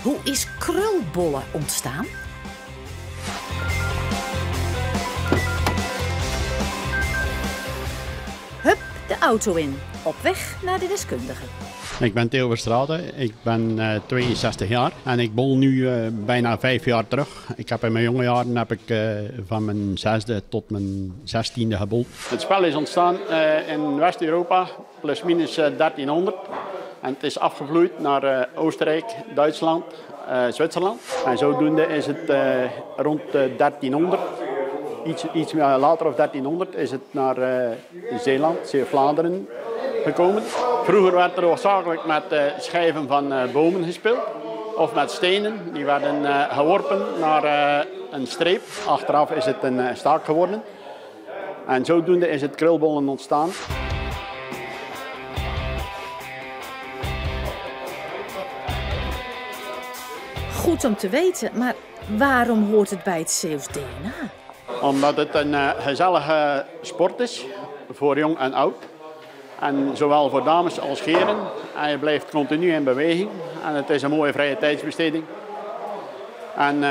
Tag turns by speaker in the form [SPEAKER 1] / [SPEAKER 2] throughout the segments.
[SPEAKER 1] Hoe is krulbollen ontstaan? Hup, de auto in. Op weg naar de deskundige.
[SPEAKER 2] Ik ben Theo Verstraeten, ik ben 62 jaar en ik bol nu bijna 5 jaar terug. Ik heb in mijn jonge jaren van mijn 6e tot mijn 16e gebold. Het spel is ontstaan in West-Europa, plus minus 1300. En het is afgevloeid naar Oostenrijk, Duitsland, Zwitserland. En zodoende is het rond 1300, iets later of 1300, is het naar Zeeland, Zeeuw-Vlaanderen gekomen. Vroeger werd er hoofdzakelijk met schijven van bomen gespeeld of met stenen. Die werden geworpen naar een streep. Achteraf is het een staak geworden. En zodoende is het krulbollen ontstaan.
[SPEAKER 1] Goed om te weten, maar waarom hoort het bij het Zeeuws DNA?
[SPEAKER 2] Omdat het een gezellige sport is, voor jong en oud. En zowel voor dames als heren. En je blijft continu in beweging. En het is een mooie vrije tijdsbesteding. En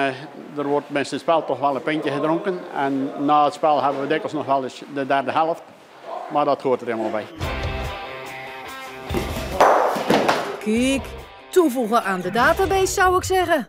[SPEAKER 2] er wordt bij het spel toch wel een pintje gedronken. En na het spel hebben we dikwijls nog wel eens de derde helft. Maar dat hoort er helemaal bij.
[SPEAKER 1] Kijk, toevoegen aan de database zou ik zeggen.